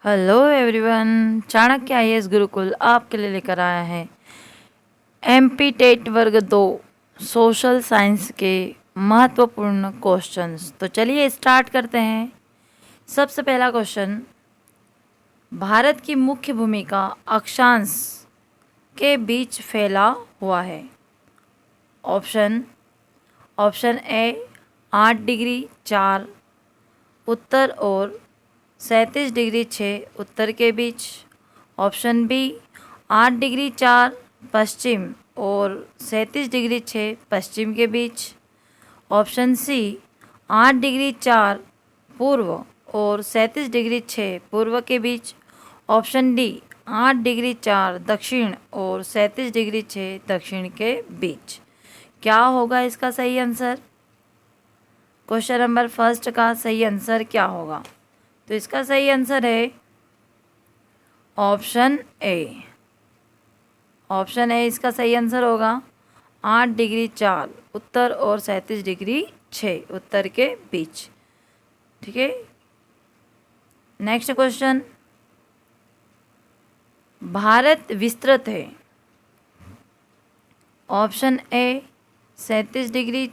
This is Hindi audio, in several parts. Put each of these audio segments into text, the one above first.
Hello everyone, Chanakya IAS Gurukul आपके लिए लेकर आया है एमपी टेट वर्ग 2 सोशल साइंस के महत्वपूर्ण क्वेश्चंस। तो चलिए स्टार्ट करते हैं। सबसे पहला क्वेश्चन, भारत की मुख्य भूमिका अक्षांश के बीच फैला हुआ है। ऑप्शन ऑप्शन ए 8 डिग्री 4 उत्तर और 37 डिग्री 6 उत्तर के बीच। ऑप्शन बी 8 डिग्री 4 पश्चिम और 37 डिग्री 6 पश्चिम के बीच। ऑप्शन सी 8 डिग्री 4 पूर्व और 37 डिग्री 6 पूर्व के बीच। ऑप्शन डी 8 डिग्री 4 दक्षिण और 37 डिग्री 6 दक्षिण के बीच। क्या होगा इसका सही आंसर? क्वेश्चन नंबर फर्स्ट का सही आंसर क्या होगा? तो इसका सही आंसर है ऑप्शन ए। ऑप्शन ए इसका सही आंसर होगा। 8 डिग्री 4 उत्तर और 37 डिग्री 6 उत्तर के बीच। ठीक है, नेक्स्ट क्वेश्चन, भारत विस्तृत है। ऑप्शन ए 37 डिग्री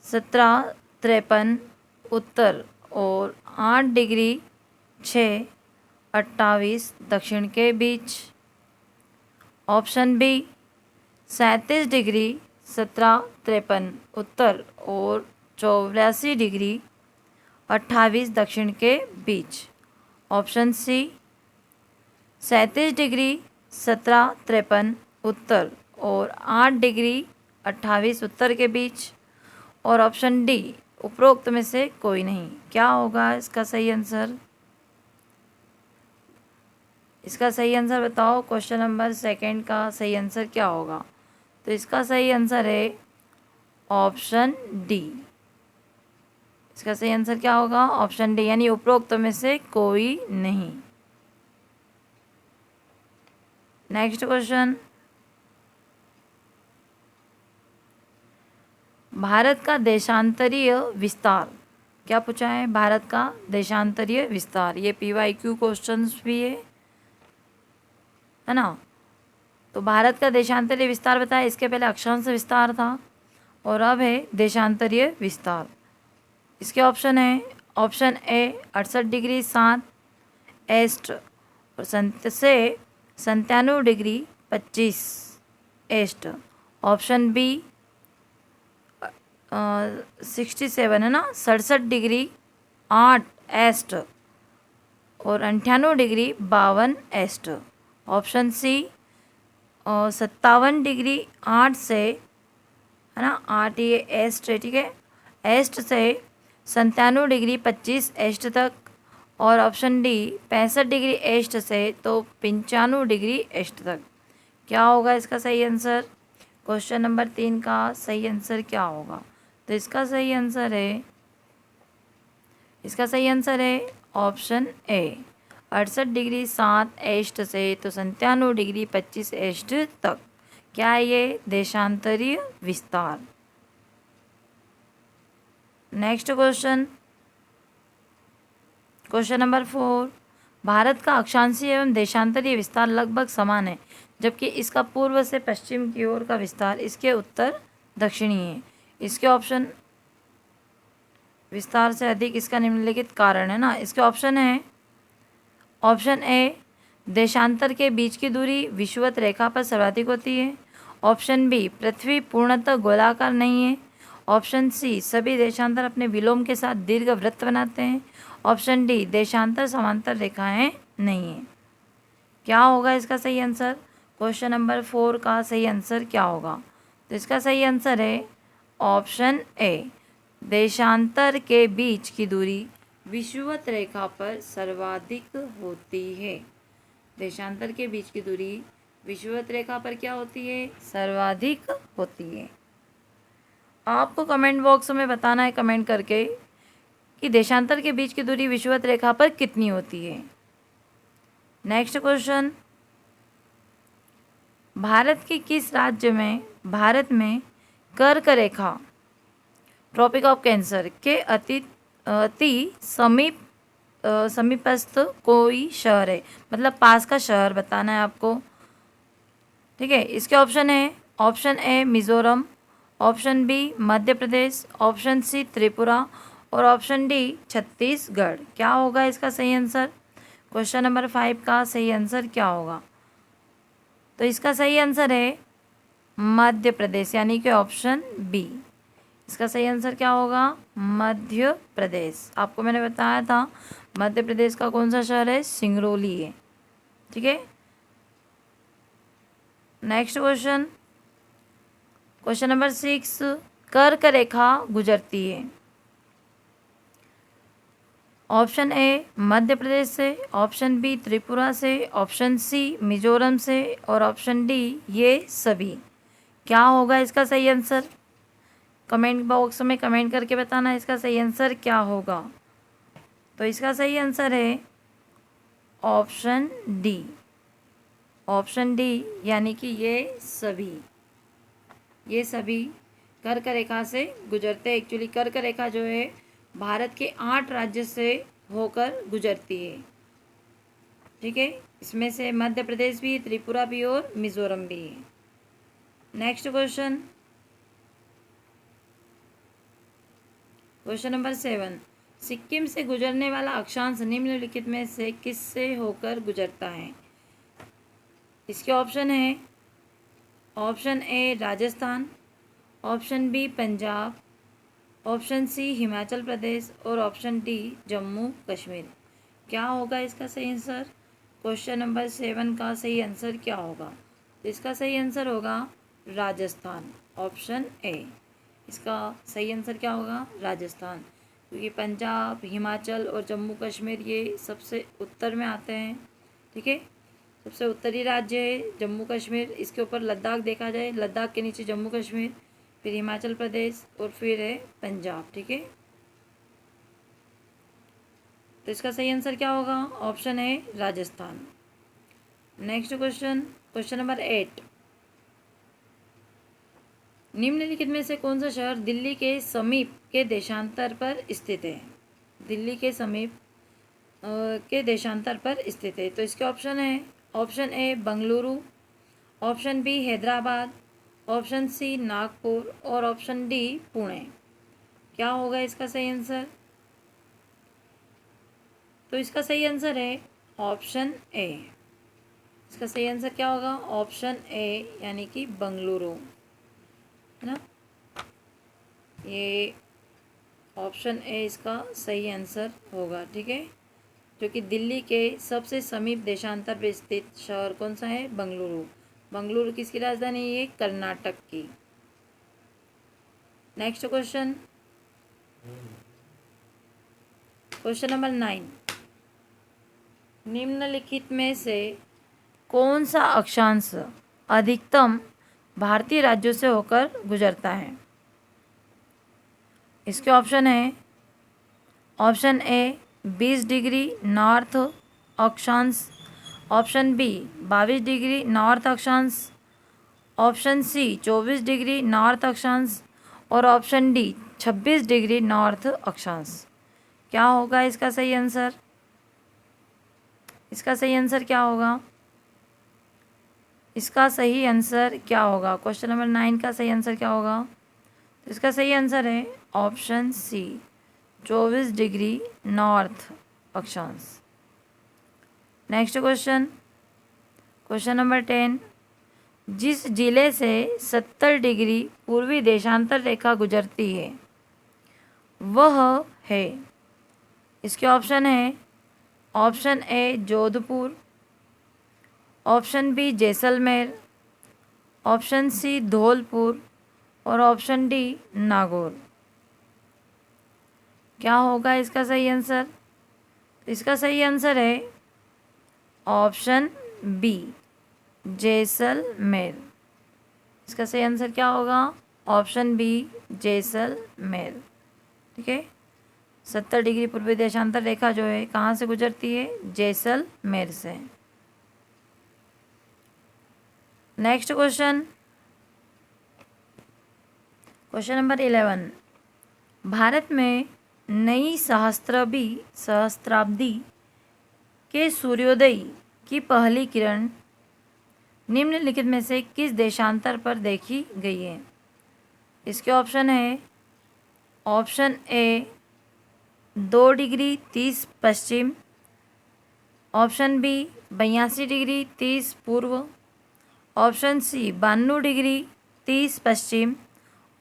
1753 उत्तर और 8 डिग्री 628 दक्षिण के बीच। ऑप्शन बी 37 डिग्री 1753 उत्तर और 84 डिग्री 28 दक्षिण के बीच। ऑप्शन सी 37 डिग्री 1753 उत्तर और 8 डिग्री 28 उत्तर के बीच। और ऑप्शन डी उपरोक्त में से कोई नहीं। क्या होगा इसका सही आंसर? इसका सही आंसर बताओ। क्वेश्चन नंबर सेकंड का सही आंसर क्या होगा? तो इसका सही आंसर है ऑप्शन डी। इसका सही आंसर क्या होगा? ऑप्शन डी, यानी उपरोक्त में से कोई नहीं। नेक्स्ट क्वेश्चन, भारत का देशांतरीय विस्तार। क्या पूछा है? भारत का देशांतरीय विस्तार। ये PYQ क्वेश्चंस भी है ना। तो भारत का देशांतरीय विस्तार बताया। इसके पहले अक्षांश विस्तार था और अब है देशांतरीय विस्तार। इसके ऑप्शन है, ऑप्शन ए 68 डिग्री 7 ईस्ट और से 97 डिग्री 25 ईस्ट। ऑप्शन बी 67 है ना, 67 डिग्री 8 ईस्ट और 98 degree 52 east. Option C 57 degree 8 से है ना, 8 ये ईस्ट है, ठीक है, ईस्ट से 97 डिग्री 25 ईस्ट तक। और ऑप्शन डी 65 डिग्री ईस्ट से तो 95 डिग्री ईस्ट तक। क्या होगा इसका सही आंसर? क्वेश्चन नंबर 3 का सही आंसर क्या होगा? तो इसका सही आंसर है ऑप्शन ए 68 डिग्री 7 ईस्ट से तो 97 डिग्री 25 ईस्ट तक। क्या ये देशांतरीय विस्तार? Next question, question number 4, Bharat का अक्षांशीय एवं देशांतरीय विस्तार लगभग समान है, जबकि इसका पूर्व से पश्चिम की ओर का विस्तार इसके उत्तर दक्षिणी है। इसके ऑप्शन विस्तार से अधिक इसका निम्नलिखित कारण है ना। इसके ऑप्शन है, ऑप्शन ए देशांतर के बीच की दूरी विषुवत रेखा पर सर्वाधिक होती है। ऑप्शन बी पृथ्वी पूर्णतः गोलाकार नहीं है। ऑप्शन सी सभी देशांतर अपने विलोम के साथ दीर्घ वृत्त बनाते हैं। ऑप्शन डी देशांतर समांतर रेखाएं नहीं है। क्या होगा इसका सही आंसर? क्वेश्चन नंबर 4 का सही आंसर क्या होगा? तो इसका सही आंसर है ऑप्शन ए, देशांतर के बीच की दूरी विषुवत रेखा पर सर्वाधिक होती है। देशांतर के बीच की दूरी विषुवत रेखा पर क्या होती है? सर्वाधिक होती है। आपको कमेंट बॉक्स में बताना है कमेंट करके कि देशांतर के बीच की दूरी विषुवत रेखा पर कितनी होती है। नेक्स्ट क्वेश्चन, भारत के किस राज्य में भारत में कर्क रेखा ट्रॉपिक ऑफ कैंसर के अति समीप समीपस्थ कोई शहर है, मतलब पास का शहर बताना है आपको। ठीक है, इसके ऑप्शन है, option A Mizoram, option B Madhya Pradesh, option C Tripura और ऑप्शन डी छत्तीसगढ़। क्या होगा इसका सही आंसर? क्वेश्चन नंबर 5 का सही आंसर क्या होगा? तो इसका सही आंसर है मध्य प्रदेश, यानी कि ऑप्शन बी। इसका सही आंसर क्या होगा? मध्य प्रदेश। आपको मैंने बताया था मध्य प्रदेश का कौन सा शहर है? सिंगरौली है। ठीक है, नेक्स्ट क्वेश्चन, क्वेश्चन नंबर 6, कर्क रेखा गुजरती है। ऑप्शन ए मध्य प्रदेश से, ऑप्शन बी त्रिपुरा से, ऑप्शन सी मिजोरम से और ऑप्शन डी ये सभी। क्या होगा इसका सही आंसर? कमेंट बॉक्स में कमेंट करके बताना इसका सही आंसर क्या होगा। तो इसका सही आंसर है ऑप्शन डी, ऑप्शन डी, यानी कि ये सभी कर्क रेखा से गुजरते हैं। एक्चुअली कर्क रेखा जो है भारत के 8 राज्य से होकर गुजरती है। ठीक है, इसमें से मध्य प्रदेश भी, त्रिपुरा भी और मिजोरम भी है। Next question, question number 7, Sikkim से गुजरने वाला अक्षांश निम्नलिखित में से किससे होकर गुजरता है? इसके ऑप्शन है, option A Rajasthan, option B Punjab, option C Himachal Pradesh और ऑप्शन डी जम्मू कश्मीर। क्या होगा इसका सही आंसर? क्वेश्चन नंबर 7 का सही आंसर क्या होगा? तो इसका सही आंसर होगा राजस्थान, ऑप्शन ए। इसका सही आंसर क्या होगा? राजस्थान, क्योंकि पंजाब, हिमाचल और जम्मू कश्मीर ये सबसे उत्तर में आते हैं। ठीक है, सबसे उत्तरी राज्य है जम्मू कश्मीर। इसके ऊपर लद्दाख देखा जाए, लद्दाख के नीचे जम्मू कश्मीर, फिर हिमाचल प्रदेश और फिर है पंजाब। ठीक है, तो इसका सही आंसर क्या होगा? ऑप्शन है Rajasthan. Next question, question number 8, निम्नलिखित में से कौन सा शहर दिल्ली के समीप के देशांतर पर स्थित है? दिल्ली के समीप के देशांतर पर स्थित है। तो इसके ऑप्शन है, option A Bengaluru, option B Hyderabad, option C Nagpur और ऑप्शन डी पुणे। क्या होगा इसका सही आंसर? तो इसका सही आंसर है ऑप्शन ए। इसका सही आंसर क्या होगा? ऑप्शन ए, यानी कि बंगलुरु, है ना। ये ऑप्शन ए इसका सही आंसर होगा। ठीक है, जो कि दिल्ली के सबसे समीप देशांतर पर स्थित शहर कौन सा है? बंगलुरु। बंगलुरु किसकी राजधानी है? कर्नाटक की। नेक्स्ट क्वेश्चन, क्वेश्चन नंबर 9, निम्नलिखित में से कौन सा अक्षांश अधिकतम भारतीय राज्यों से होकर गुजरता है? इसके ऑप्शन है, ऑप्शन ए 20 डिग्री नॉर्थ अक्षांश, ऑप्शन बी 22 डिग्री नॉर्थ अक्षांश, ऑप्शन सी 24 डिग्री नॉर्थ अक्षांश और ऑप्शन डी 26 डिग्री नॉर्थ अक्षांश। क्या होगा इसका सही आंसर? इसका सही आंसर क्या होगा? इसका सही आंसर क्या होगा? क्वेश्चन नंबर 9 का सही आंसर क्या होगा? तो इसका सही आंसर है ऑप्शन सी 24 डिग्री नॉर्थ अक्षांश। नेक्स्ट क्वेश्चन, क्वेश्चन नंबर 10, जिस जिले से 70 डिग्री पूर्वी देशांतर रेखा गुजरती है वह है? इसके ऑप्शन है, option A Jodhpur, option B Jaisalmer, option C Dholpur और ऑप्शन डी नागौर। क्या होगा इसका सही आंसर? इसका सही आंसर है ऑप्शन बी जैसलमेर। इसका सही आंसर क्या होगा? Option B Jaisalmer. ठीक है, 70 डिग्री पूर्वी देशांतर रेखा जो है कहाँ से गुजरती है? जैसलमेर से। Next question, question number 11, Bharat में नई सहस्त्राब्दी के सूर्योदय की पहली किरण निम्नलिखित में से किस देशांतर पर देखी गई है? इसके ऑप्शन है, ऑप्शन ए 2 डिग्री 30 पश्चिम, ऑप्शन बी 82 डिग्री 30 पूर्व, ऑप्शन सी 92 डिग्री 30 पश्चिम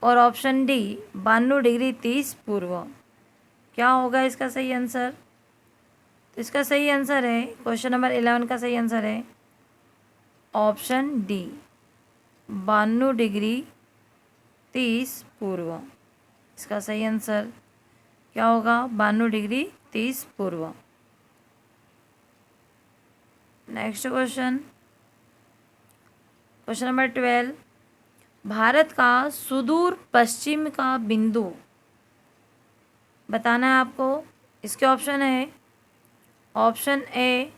और ऑप्शन डी 92 डिग्री 30 पूर्व। क्या होगा इसका सही आंसर? तो इसका सही आंसर है, क्वेश्चन नंबर 11 का सही आंसर है ऑप्शन डी 92 डिग्री 30 पूर्व। इसका सही आंसर क्या होगा? 92 डिग्री 30 पूर्व। Next question, question number 12, Bharat का सुदूर पश्चिम का बिंदु बताना है आपको। इसके ऑप्शन है, ऑप्शन ए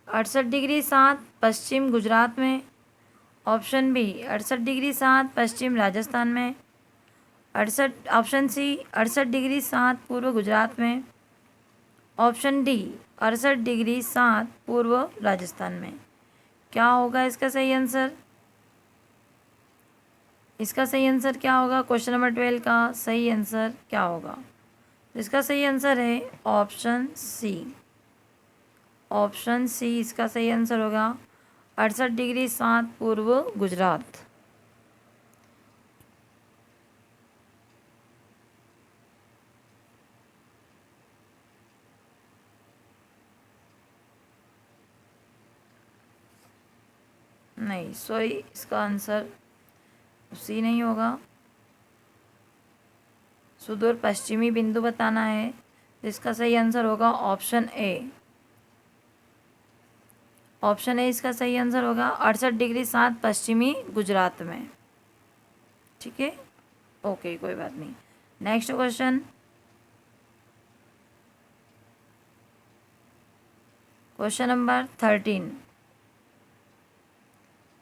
68 डिग्री 7 पश्चिम गुजरात में, ऑप्शन बी 68 डिग्री 7 पश्चिम राजस्थान में, ऑप्शन सी 68 डिग्री 7 पूर्व गुजरात में, ऑप्शन डी 68 डिग्री 7 पूर्व राजस्थान में। क्या होगा इसका सही आंसर? इसका सही आंसर क्या होगा? क्वेश्चन नंबर 12 का सही आंसर क्या होगा? इसका सही आंसर है ऑप्शन सी। ऑप्शन सी इसका सही आंसर होगा 68 डिग्री 7 पूर्व गुजरात। नहीं, सॉरी, इसका आंसर सी नहीं होगा। सुदूर पश्चिमी बिंदु बताना है, इसका सही आंसर होगा ऑप्शन ए। ऑप्शन ए इसका सही आंसर होगा 68 डिग्री 7 पश्चिमी गुजरात में। ठीक है, ओके, कोई बात नहीं। नेक्स्ट क्वेश्चन, क्वेश्चन नंबर 13,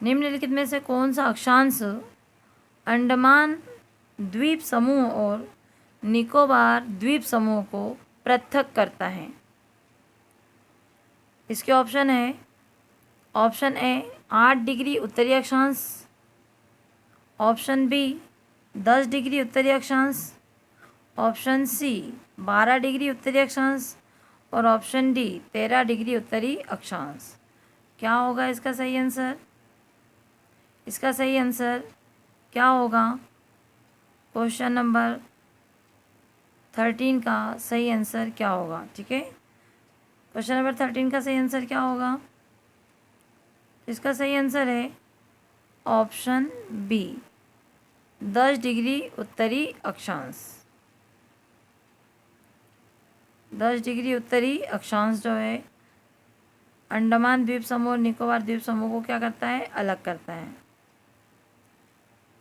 निम्नलिखित में से कौन सा अक्षांश अंडमान द्वीप समूह और निकोबार द्वीप समूह को पृथक करता है? इसके ऑप्शन है, ऑप्शन ए 8 डिग्री उत्तरी अक्षांश, ऑप्शन बी 10 डिग्री उत्तरी अक्षांश, ऑप्शन सी 12 डिग्री उत्तरी अक्षांश और ऑप्शन डी 13 डिग्री उत्तरी अक्षांश। क्या होगा इसका सही आंसर? इसका सही आंसर क्या होगा? क्वेश्चन नंबर 13 का सही आंसर क्या होगा? ठीक है, क्वेश्चन नंबर 13 का सही आंसर क्या होगा? इसका सही आंसर है ऑप्शन बी 10 डिग्री उत्तरी अक्षांश। 10 डिग्री उत्तरी अक्षांश जो है अंडमान द्वीप समूह और निकोबार द्वीप समूह को क्या करता है? अलग करता है।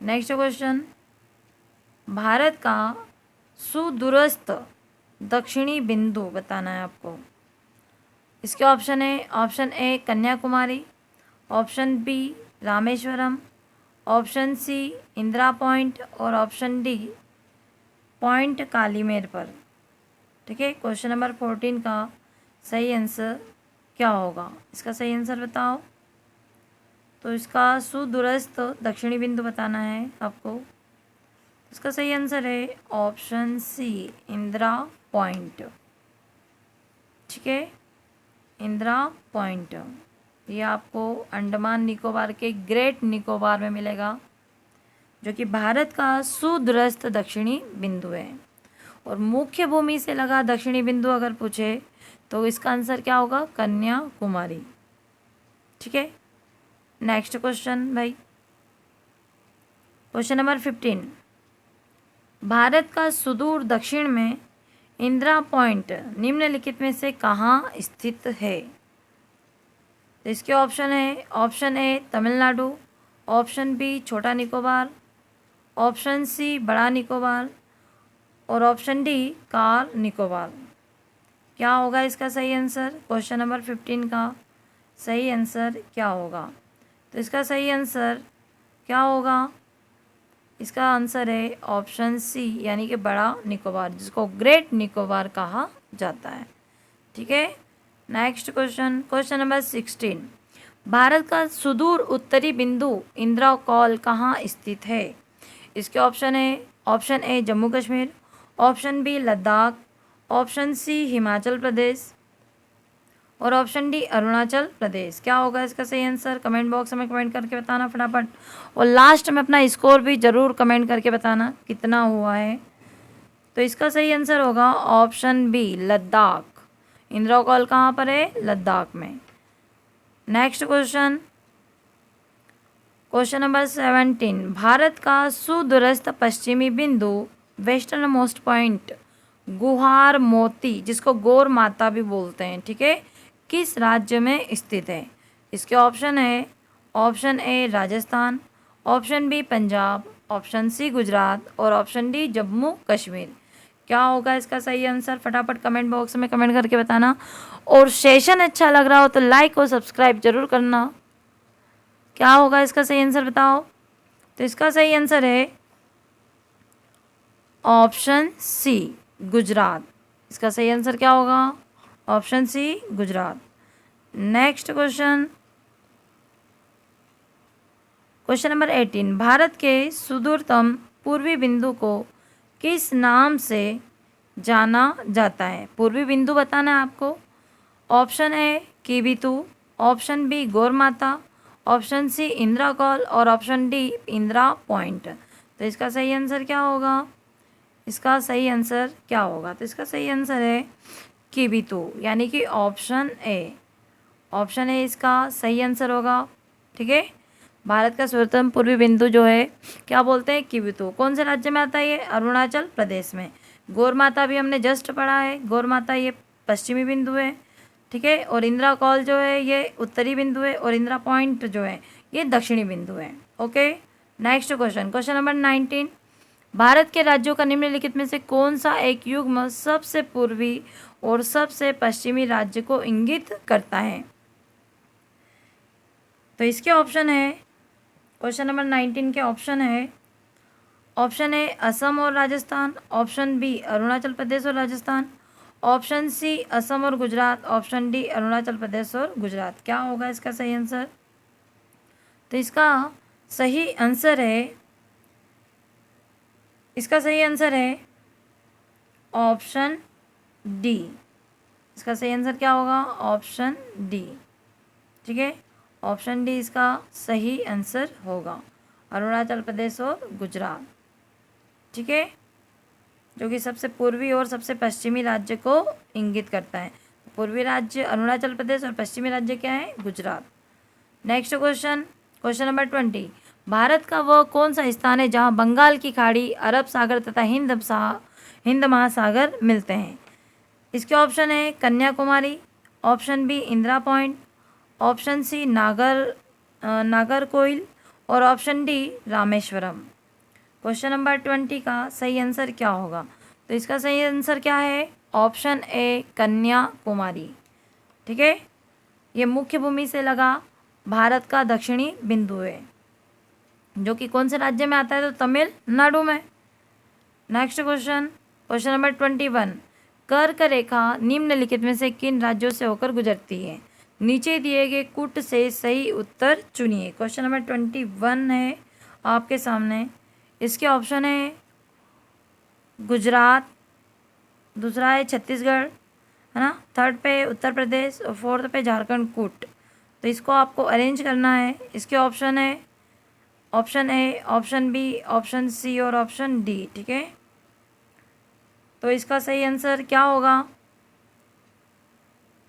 नेक्स्ट क्वेश्चन, भारत का सुदूरस्थ दक्षिणी बिंदु बताना है आपको। इसके ऑप्शन है, option A Kanyakumari, option B Rameswaram, option C Indira point और ऑप्शन डी पॉइंट कालीमेर पर। ठीक है, क्वेश्चन नंबर 14 का सही आंसर क्या होगा? इसका सही आंसर बताओ। तो इसका सुदूरस्थ दक्षिणी बिंदु बताना है आपको। इसका सही आंसर है ऑप्शन सी इंदिरा पॉइंट। ठीक है, इंदिरा पॉइंट ये आपको अंडमान निकोबार के ग्रेट निकोबार में मिलेगा, जो कि भारत का सुदूरस्थ दक्षिणी बिंदु है। और मुख्य भूमि से लगा दक्षिणी बिंदु अगर पूछे तो इसका आंसर क्या होगा? कन्याकुमारी। ठीक है, नेक्स्ट क्वेश्चन भाई, क्वेश्चन नंबर 15, भारत का सुदूर दक्षिण में इंदिरा पॉइंट निम्नलिखित में से कहाँ स्थित है? तो इसके ऑप्शन है, option A Tamil Nadu, option B छोटा निकोबार, ऑप्शन सी बड़ा निकोबार और ऑप्शन डी कार निकोबार। क्या होगा इसका सही आंसर? क्वेश्चन नंबर 15 का सही आंसर क्या होगा? तो इसका सही आंसर क्या होगा? इसका आंसर है ऑप्शन सी यानी कि बड़ा निकोबार, जिसको ग्रेट निकोबार कहा जाता है। ठीक है, next question, question number 16। Bharat का सुदूर उत्तरी बिंदु इंदिरा कॉल कहाँ स्थित है? इसके ऑप्शन है, option A Jammu Kashmir, option B Ladakh, option C Himachal Pradesh और ऑप्शन डी अरुणाचल प्रदेश। क्या होगा इसका सही आंसर? कमेंट बॉक्स में कमेंट करके बताना फटाफट, और लास्ट में अपना स्कोर भी ज़रूर कमेंट करके बताना कितना हुआ है। तो इसका सही आंसर होगा option B Ladakh. Indira col कहाँ पर है? लद्दाख में। Next question, question number 17। Bharat का सुदूरस्थ पश्चिमी बिंदु वेस्टर्न मोस्ट पॉइंट गुहार मोती, जिसको गौर माता भी बोलते हैं, ठीक है, किस राज्य में स्थित है? इसके ऑप्शन है, option A Rajasthan, option B Punjab, option C Gujarat और ऑप्शन डी जम्मू कश्मीर। क्या होगा इसका सही आंसर? फटाफट कमेंट बॉक्स में कमेंट करके बताना, और सेशन अच्छा लग रहा हो तो लाइक और सब्सक्राइब जरूर करना। क्या होगा इसका सही आंसर बताओ? तो इसका सही आंसर है ऑप्शन सी गुजरात। इसका सही आंसर क्या होगा? Option C Gujarat. Next question, question number 18। Bharat के सुदूरतम पूर्वी बिंदु को किस नाम से जाना जाता है? पूर्वी बिंदु बताना है आपको। ऑप्शन ए कीबितू, ऑप्शन बी गौर माता, ऑप्शन सी इंदिरा कॉल और ऑप्शन डी इंदिरा पॉइंट। तो इसका सही आंसर क्या होगा? इसका सही आंसर क्या होगा? तो इसका सही आंसर है कीबितू यानी कि ऑप्शन ए। ऑप्शन ए इसका सही आंसर होगा। ठीक है, भारत का सर्वोत्तम पूर्वी बिंदु जो है क्या बोलते हैं? कीबितू। कौन से राज्य में आता है ये? अरुणाचल प्रदेश में। गौर माता भी हमने जस्ट पढ़ा है, गौर माता ये पश्चिमी बिंदु है, ठीक है, और इंदिरा कॉल जो है ये उत्तरी बिंदु है, और इंदिरा पॉइंट जो है ये दक्षिणी बिंदु है। Okay, next question, question number 19। Bharat के राज्यों का निम्नलिखित में से कौन सा एक युग्म सबसे पूर्वी और सबसे पश्चिमी राज्य को इंगित करता है? तो इसके ऑप्शन है, क्वेश्चन नंबर 19 के ऑप्शन है, ऑप्शन ए असम और राजस्थान, ऑप्शन बी अरुणाचल प्रदेश और राजस्थान, ऑप्शन सी असम और गुजरात, ऑप्शन डी अरुणाचल प्रदेश और गुजरात। क्या होगा इसका सही आंसर? तो इसका सही आंसर है, इसका सही आंसर है ऑप्शन डी। इसका सही आंसर क्या होगा? Option D. ठीक है, ऑप्शन डी इसका सही आंसर होगा, अरुणाचल प्रदेश और गुजरात। ठीक है, जो कि सबसे पूर्वी और सबसे पश्चिमी राज्य को इंगित करता है। पूर्वी राज्य अरुणाचल प्रदेश और पश्चिमी राज्य क्या है? Gujarat. Next question, question number 20। Bharat का वह कौन सा स्थान है जहां बंगाल की खाड़ी, अरब सागर तथा हिंद महासागर मिलते हैं? इसके ऑप्शन है Kanyakumari, option B Indira Point, option C Nagercoil और option D Rameswaram. Question number 20 का सही आंसर क्या होगा? तो इसका सही आंसर क्या है? Option A Kanyakumari. ठीक है, ये मुख्य भूमि से लगा भारत का दक्षिणी बिंदु है, जो कि कौन से राज्य में आता है? तो तमिलनाडु में। Next question, question number 21। कर्क रेखा निम्नलिखित में से किन राज्यों से होकर गुजरती है? नीचे दिए गए कुट से सही उत्तर चुनिए। क्वेश्चन नंबर 21 है आपके सामने। इसके ऑप्शन है गुजरात, दूसरा है छत्तीसगढ़, है ना, थर्ड पे उत्तर प्रदेश और फोर्थ पे झारखंड कूट। तो इसको आपको अरेंज करना है। इसके ऑप्शन है option A, option B, option C और ऑप्शन डी। ठीक है, तो इसका सही आंसर क्या होगा?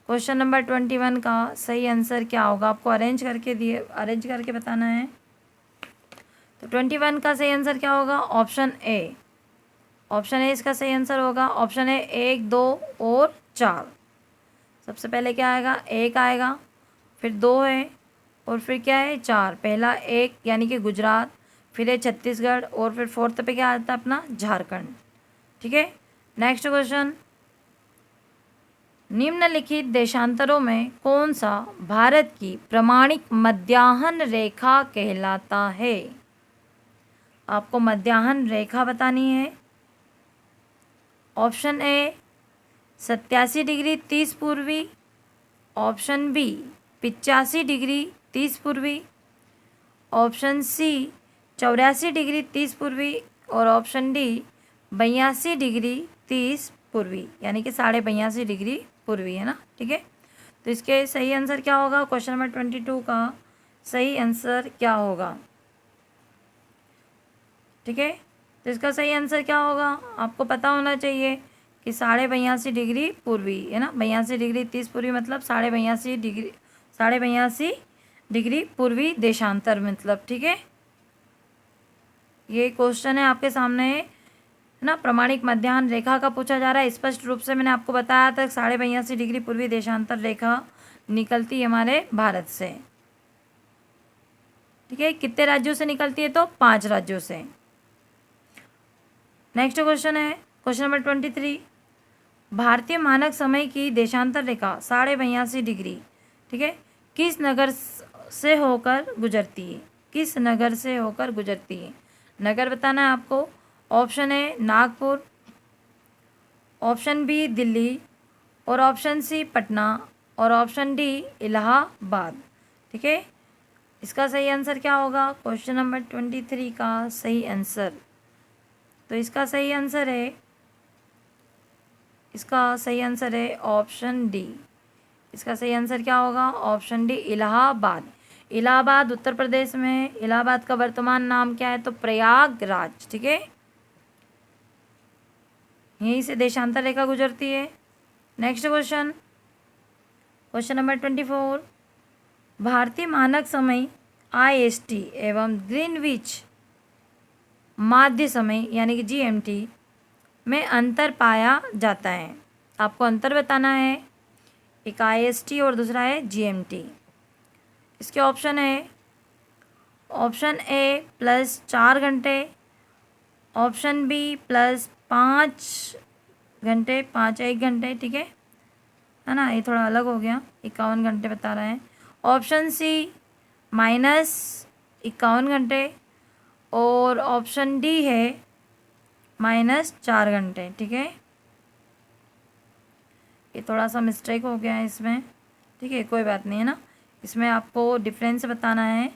क्वेश्चन नंबर 21 का सही आंसर क्या होगा? आपको अरेंज करके बताना है। तो 21 का सही आंसर क्या होगा? Option A. ऑप्शन ए इसका सही आंसर होगा। ऑप्शन ए 1, 2 और 4। सबसे पहले क्या आएगा? 1 आएगा, फिर 2 है और फिर क्या है? 4। पहला 1 यानी कि गुजरात, फिर है छत्तीसगढ़ और फिर फोर्थ पे क्या आता है? अपना झारखंड। ठीक है, नेक्स्ट क्वेश्चन। निम्नलिखित देशांतरों में कौन सा भारत की प्रमाणिक मध्याह्न रेखा कहलाता है? आपको मध्याह्न रेखा बतानी है। ऑप्शन ए 87 डिग्री 30 पूर्वी, ऑप्शन बी 85 डिग्री 30 पूर्वी, ऑप्शन सी 84 डिग्री 30 पूर्वी और ऑप्शन डी 82 डिग्री 30 पूर्वी, यानी कि 82.5 डिग्री पूर्वी, है ना। ठीक है, तो इसके सही आंसर क्या होगा? क्वेश्चन नंबर 22 का सही आंसर क्या होगा? ठीक है, तो इसका सही आंसर क्या होगा आपको पता होना चाहिए कि 82.5 डिग्री पूर्वी, है ना। 82 डिग्री 30 पूर्वी मतलब 82.5 डिग्री पूर्वी देशांतर मतलब। ठीक है, ये क्वेश्चन है आपके सामने, है ना। प्रमाणिक मध्याह्न रेखा का पूछा जा रहा है। स्पष्ट रूप से मैंने आपको बताया था 82.5 डिग्री पूर्वी देशांतर रेखा निकलती है हमारे भारत से। ठीक है, कितने राज्यों से निकलती है? तो 5 राज्यों से। नेक्स्ट क्वेश्चन है क्वेश्चन नंबर 23। भारतीय मानक समय की देशांतर रेखा 82.5 डिग्री, ठीक है, किस नगर से होकर गुजरती है? किस नगर से होकर गुजरती है? नगर बताना है आपको। Option A Nagpur, option B Delhi और ऑप्शन सी पटना और ऑप्शन डी इलाहाबाद। ठीक है, इसका सही आंसर क्या होगा? क्वेश्चन नंबर 23 का सही आंसर, तो इसका सही आंसर है ऑप्शन डी। इसका सही आंसर क्या होगा? Option D Allahabad. इलाहाबाद उत्तर प्रदेश में है। इलाहाबाद का वर्तमान नाम क्या है? तो प्रयागराज। ठीक है, यहीं से देशांतर रेखा गुजरती है। Next question, question number 24। भारतीय मानक समय IST एवं ग्रीनविच माध्य समय यानी कि GMT में अंतर पाया जाता है। आपको अंतर बताना है, एक IST और दूसरा है GMT। इसके ऑप्शन है ऑप्शन ए +4 घंटे, ऑप्शन बी +5 घंटे, 1 घंटे। ठीक है ना, ये थोड़ा अलग हो गया, 51 घंटे बता रहे हैं। ऑप्शन सी -51 घंटे और ऑप्शन डी है -4 घंटे। ठीक है, ये थोड़ा सा मिस्टेक हो गया है इसमें। ठीक है, कोई बात नहीं, है ना। इसमें आपको डिफरेंस बताना है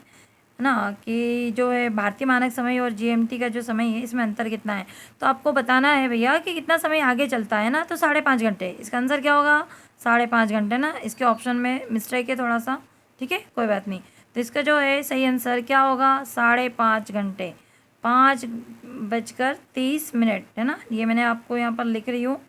ना, कि जो है भारतीय मानक समय और GMT का जो समय है इसमें अंतर कितना है। तो आपको बताना है भैया कि कितना समय आगे चलता है ना, तो 5.5 घंटे। इसका आंसर क्या होगा? 5.5 घंटे ना। इसके ऑप्शन में मिस्टेक है थोड़ा सा। ठीक है, कोई बात नहीं। तो इसका जो है सही आंसर क्या होगा? 5.5 घंटे, 5:30 है ना। ये मैंने आपको यहाँ पर लिख रही हूँ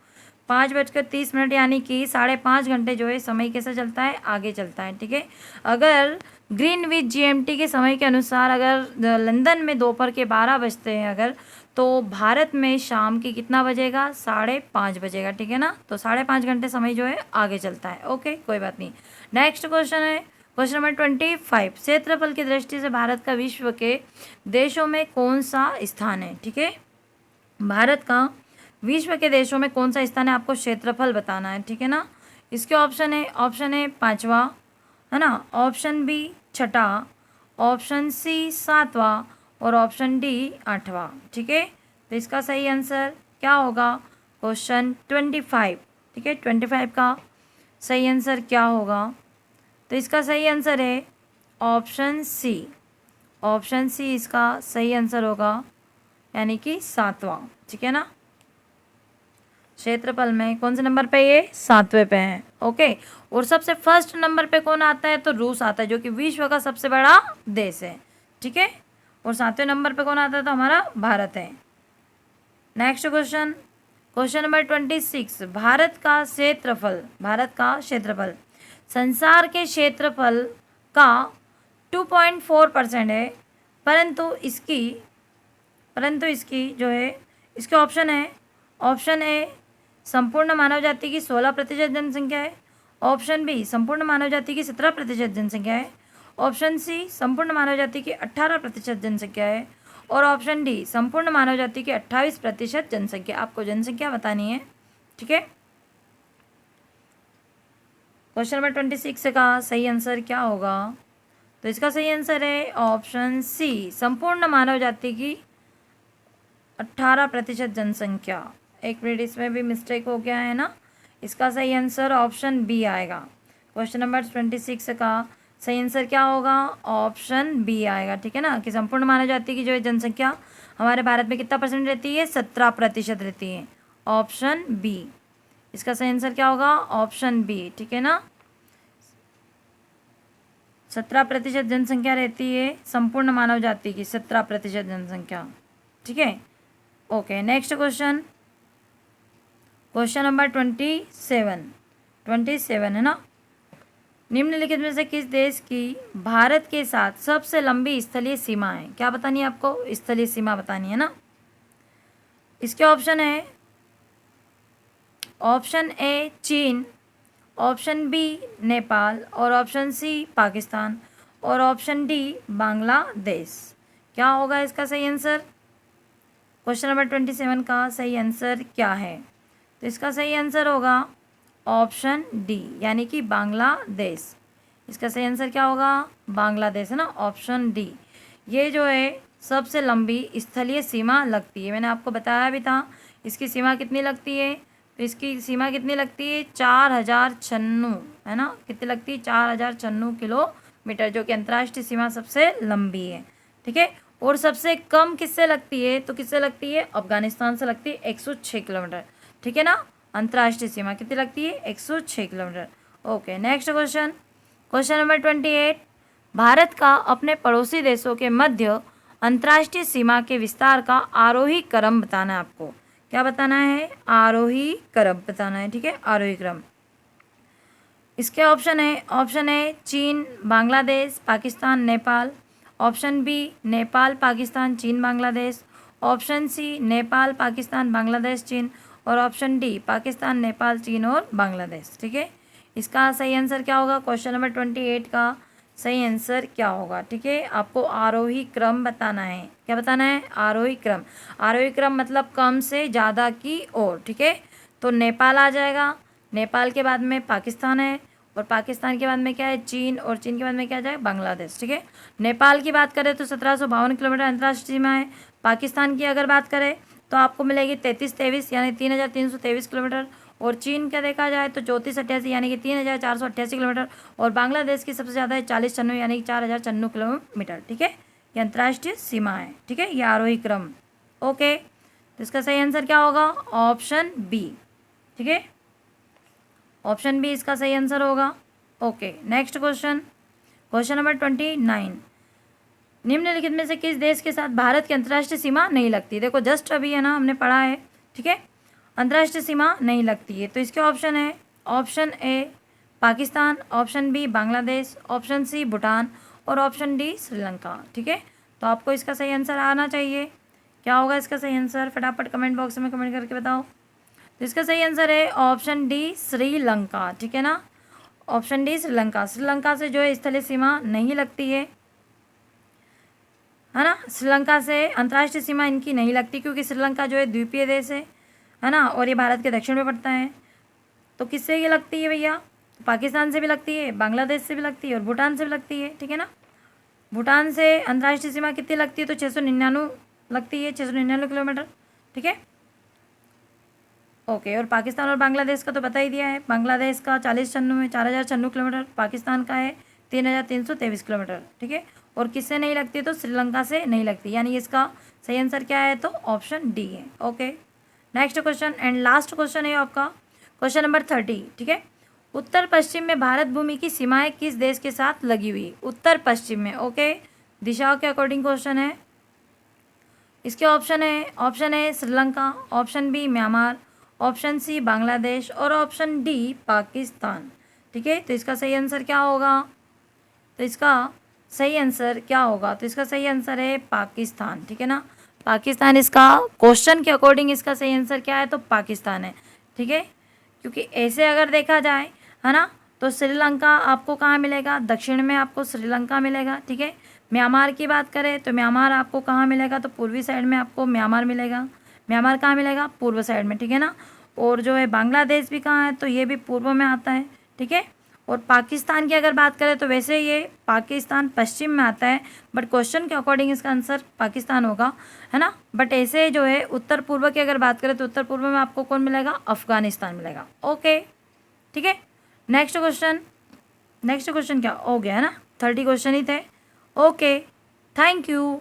5:30, यानी कि 5.5 घंटे जो है समय कैसे चलता है? आगे चलता है। ठीक है, अगर ग्रीनविच GMT के समय के अनुसार अगर लंदन में दोपहर के 12 बजते हैं अगर, तो भारत में शाम की कितना बजेगा? 5:30 बजेगा। ठीक है ना, तो 5.5 घंटे समय जो है आगे चलता है। ओके, कोई बात नहीं। नेक्स्ट क्वेश्चन है क्वेश्चन नंबर 25। क्षेत्रफल की दृष्टि से भारत का विश्व के देशों में कौन सा स्थान है? ठीक है, भारत का विश्व के देशों में कौन सा स्थान है आपको क्षेत्रफल बताना है। ठीक है ना, इसके ऑप्शन है 5वां, है ना, ऑप्शन बी 6ठा, ऑप्शन सी 7वां और ऑप्शन डी 8वां। ठीक है, तो इसका सही आंसर क्या होगा? क्वेश्चन 25। ठीक है, 25 का सही आंसर क्या होगा? तो इसका सही आंसर है ऑप्शन सी। ऑप्शन सी इसका सही आंसर होगा, यानी कि 7वां। ठीक है ना, क्षेत्रफल में कौन से नंबर पे? ये 7वें पे है। ओके, और सबसे फर्स्ट नंबर पे कौन आता है? तो रूस आता है, जो कि विश्व का सबसे बड़ा देश है। ठीक है, और 7वें नंबर पे कौन आता है? तो हमारा भारत है। Next question, question number 26। Bharat का क्षेत्रफल संसार के क्षेत्रफल का 2.4% है, परंतु इसकी जो है इसके ऑप्शन है, ऑप्शन ए संपूर्ण मानव जाति की 16% जनसंख्या है, ऑप्शन बी संपूर्ण मानव जाति की 17% जनसंख्या है, ऑप्शन सी संपूर्ण मानव जाति की 18% जनसंख्या है और ऑप्शन डी संपूर्ण मानव जाति की 28% जनसंख्या। आपको जनसंख्या बतानी है। ठीक है, क्वेश्चन नंबर 26 का सही आंसर क्या होगा? तो इसका सही आंसर है ऑप्शन सी संपूर्ण मानव जाति की 18% जनसंख्या। एक मिनट, इसमें भी मिस्टेक हो गया है ना। इसका सही आंसर ऑप्शन बी आएगा। क्वेश्चन नंबर 26 का सही आंसर क्या होगा? ऑप्शन बी आएगा, ठीक है ना। कि संपूर्ण मानव जाति की जो है जनसंख्या हमारे भारत में कितना परसेंट रहती है? 17% रहती है। ऑप्शन बी, इसका सही आंसर क्या होगा? ऑप्शन बी, ठीक है ना। 17% जनसंख्या रहती है संपूर्ण मानव जाति की, 17% जनसंख्या, ठीक है। Okay, next question, question number 27 है ना। निम्नलिखित में से किस देश की भारत के साथ सबसे लंबी स्थलीय सीमा है? क्या बतानी है आपको? स्थलीय सीमा बतानी है ना। इसके ऑप्शन है, ऑप्शन ए चीन, ऑप्शन बी नेपाल, और ऑप्शन सी पाकिस्तान, और ऑप्शन डी बांग्लादेश। क्या होगा इसका सही आंसर? क्वेश्चन नंबर 27 का सही आंसर क्या है? तो इसका सही आंसर होगा ऑप्शन डी, यानी कि बांग्लादेश। इसका सही आंसर क्या होगा? बांग्लादेश, है ना, ऑप्शन डी। ये जो है सबसे लंबी स्थलीय सीमा लगती है। मैंने आपको बताया भी था इसकी सीमा कितनी लगती है। तो इसकी सीमा कितनी लगती है? 4096, है ना। कितनी लगती है? 4096 किलोमीटर, जो कि अंतर्राष्ट्रीय सीमा सबसे लंबी है, ठीक है। और सबसे कम किससे लगती है? तो किससे लगती है? अफगानिस्तान से लगती है, 106 किलोमीटर, ठीक है ना। अंतर्राष्ट्रीय सीमा कितनी लगती है? 106 kilometre. Okay, next question, question number 28, Bharat का अपने पड़ोसी देशों के मध्य अंतर्राष्ट्रीय सीमा के विस्तार का आरोही क्रम बताना है आपको। क्या बताना है? आरोही क्रम बताना है, ठीक है, आरोही क्रम। इसके ऑप्शन है, ऑप्शन ए चीन, बांग्लादेश, पाकिस्तान, नेपाल, ऑप्शन बी नेपाल, पाकिस्तान, चीन, बांग्लादेश, ऑप्शन सी नेपाल, पाकिस्तान, बांग्लादेश, चीन, और ऑप्शन डी पाकिस्तान, नेपाल, चीन और बांग्लादेश, ठीक है। इसका सही आंसर क्या होगा? क्वेश्चन नंबर 28 का सही आंसर क्या होगा? ठीक है, आपको आरोही क्रम बताना है। क्या बताना है? आरोही क्रम। आरोही क्रम मतलब कम से ज़्यादा की ओर, ठीक है। तो नेपाल आ जाएगा, नेपाल के बाद में पाकिस्तान है, और पाकिस्तान के बाद में क्या है? चीन, और चीन के बाद में क्या जाएगा? बांग्लादेश, ठीक है। नेपाल की बात करें तो 1752 किलोमीटर अंतर्राष्ट्रीय सीमा है। पाकिस्तान की अगर बात करें तो आपको मिलेगी 3323 यानी 3323 किलोमीटर, और चीन का देखा जाए तो 3488 यानी कि 3488 किलोमीटर, और बांग्लादेश की सबसे ज़्यादा है 4096 यानी कि 4096 किलोमीटर, ठीक है। ये अंतर्राष्ट्रीय सीमा है, ठीक है, ये आरोही क्रम। ओके, तो इसका सही आंसर क्या होगा? ऑप्शन बी, ठीक है, ऑप्शन बी इसका सही आंसर होगा। Okay, next question, question number 29, निम्नलिखित में से किस देश के साथ भारत की अंतर्राष्ट्रीय सीमा नहीं लगती? देखो जस्ट अभी है ना हमने पढ़ा है, ठीक है, अंतर्राष्ट्रीय सीमा नहीं लगती है। तो इसके ऑप्शन है, option A Pakistan, option B Bangladesh, option C Bhutan, और ऑप्शन डी श्रीलंका, ठीक है। तो आपको इसका सही आंसर आना चाहिए। क्या होगा इसका सही आंसर? फटाफट कमेंट बॉक्स में कमेंट करके बताओ। तो इसका सही आंसर है ऑप्शन डी श्रीलंका, ठीक है ना, ऑप्शन डी श्रीलंका। श्रीलंका से जो है स्थलीय सीमा नहीं लगती है ना। श्रीलंका से अंतर्राष्ट्रीय सीमा इनकी नहीं लगती, क्योंकि श्रीलंका जो है द्वीपीय देश है ना, और ये भारत के दक्षिण में पड़ता है। तो किससे ये लगती है भैया? पाकिस्तान से भी लगती है, बांग्लादेश से भी लगती है, और भूटान से भी लगती है, ठीक है ना। भूटान से अंतर्राष्ट्रीय सीमा कितनी लगती है? तो 699 लगती है, 699 किलोमीटर, ठीक है। ओके, और पाकिस्तान और बांग्लादेश का तो बता ही दिया है। बांग्लादेश का 4096 किलोमीटर, पाकिस्तान का है 3323 किलोमीटर, ठीक है। और किससे नहीं लगती? तो श्रीलंका से नहीं लगती, यानी इसका सही आंसर क्या है? तो ऑप्शन डी है। Okay, next question and last question है आपका, क्वेश्चन नंबर 30, ठीक है। उत्तर पश्चिम में भारत भूमि की सीमाएं किस देश के साथ लगी हुई? उत्तर पश्चिम में, ओके, दिशाओं के अकॉर्डिंग क्वेश्चन है। इसके ऑप्शन है, option A Sri Lanka, option B Myanmar, option C Bangladesh, और ऑप्शन डी पाकिस्तान, ठीक है। तो इसका सही आंसर क्या होगा? तो इसका सही आंसर क्या होगा? तो इसका सही आंसर है पाकिस्तान, ठीक है ना, पाकिस्तान। इसका क्वेश्चन के अकॉर्डिंग इसका सही आंसर क्या है? तो पाकिस्तान है, ठीक है। क्योंकि ऐसे अगर देखा जाए, है ना, तो श्रीलंका आपको कहाँ मिलेगा? दक्षिण में आपको श्रीलंका मिलेगा, ठीक है। म्यांमार की बात करें तो म्यांमार आपको कहाँ मिलेगा? तो पूर्वी साइड में आपको म्यांमार मिलेगा। म्यांमार कहाँ मिलेगा? पूर्व साइड में, ठीक है ना। और जो है बांग्लादेश भी कहाँ है? तो ये भी पूर्व में आता है, ठीक है। और पाकिस्तान की अगर बात करें तो वैसे ये पाकिस्तान पश्चिम में आता है, बट क्वेश्चन के अकॉर्डिंग इसका आंसर पाकिस्तान होगा, है ना। बट ऐसे जो है उत्तर पूर्व की अगर बात करें तो उत्तर पूर्व में आपको कौन मिलेगा, अफगानिस्तान मिलेगा। ओके, ठीक है। नेक्स्ट क्वेश्चन क्या हो गया, है ना, 30 क्वेश्चन ही थे। Okay, thank you.